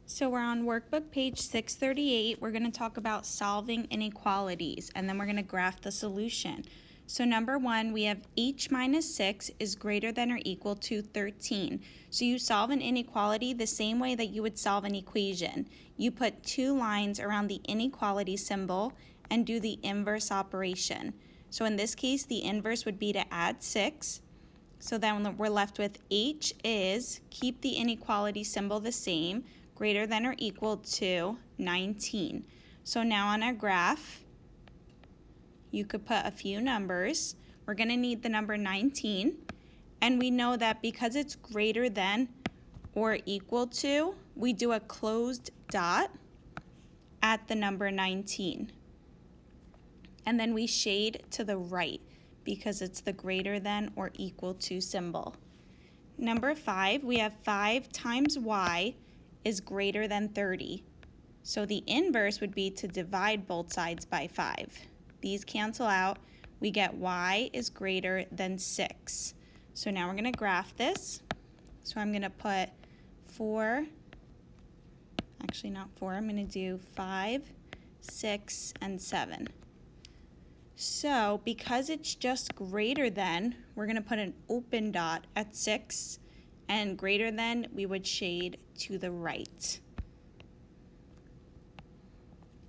So we're on workbook page 638. We're going to talk about solving inequalities, and then we're going to graph the solution. So number one, we have h minus 6 is greater than or equal to 13. So you solve an inequality the same way that you would solve an equation. You put two lines around the inequality symbol and do the inverse operation. So in this case, the inverse would be to add 6. So then we're left with h is, keep the inequality symbol the same, greater than or equal to 19. So now on our graph, you could put a few numbers. We're going to need the number 19, and we know that because it's greater than or equal to, we do a closed dot at the number 19. And then we shade to the right because it's the greater than or equal to symbol. Number 5, we have 5 times y is greater than 30. So the inverse would be to divide both sides by 5. These cancel out. We get y is greater than 6. So now we're going to graph this. So I'm going to put 4, actually not 4, I'm going to do 5, 6, and 7. So because it's just greater than, we're going to put an open dot at 6, and greater than we would shade to the right.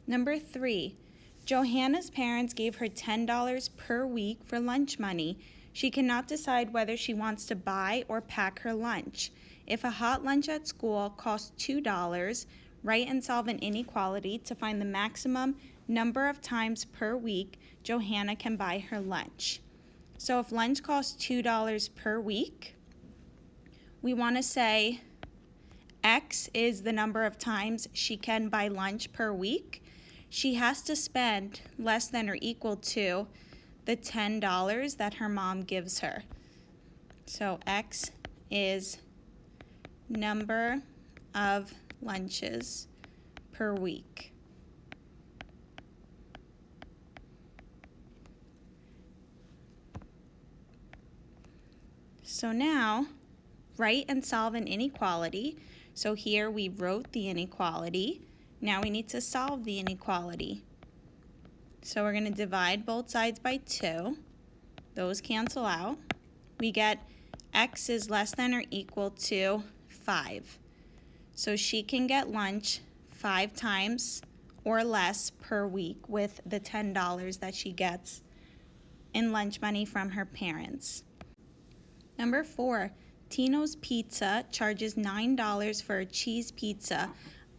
Number 3, Johanna's parents gave her $10 per week for lunch money. She cannot decide whether she wants to buy or pack her lunch. If a hot lunch at school costs $2, write and solve an inequality to find the maximum number of times per week Johanna can buy her lunch. So if lunch costs $2 per week, we want to say X is the number of times she can buy lunch per week. She has to spend less than or equal to the $10 that her mom gives her. So X is number of lunches per week. So now, write and solve an inequality. So here we wrote the inequality. Now we need to solve the inequality. So we're going to divide both sides by 2. Those cancel out. We get x is less than or equal to 5. So she can get lunch 5 times or less per week with the $10 that she gets in lunch money from her parents. Number 4, Tino's Pizza charges $9 for a cheese pizza.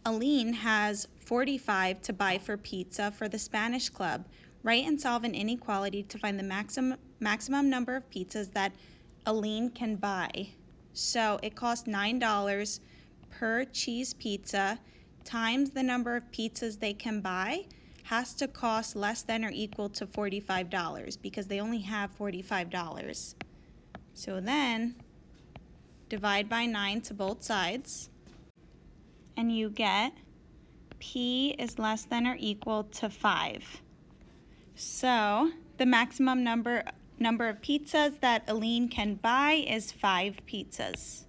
Aline has $45 to buy for pizza for the Spanish Club. Write and solve an inequality to find the maximum number of pizzas that Aline can buy. So it costs $9 per cheese pizza times the number of pizzas they can buy has to cost less than or equal to $45 because they only have $45. So then divide by 9 to both sides, and you get P is less than or equal to 5. So the maximum number of pizzas that Aline can buy is 5 pizzas.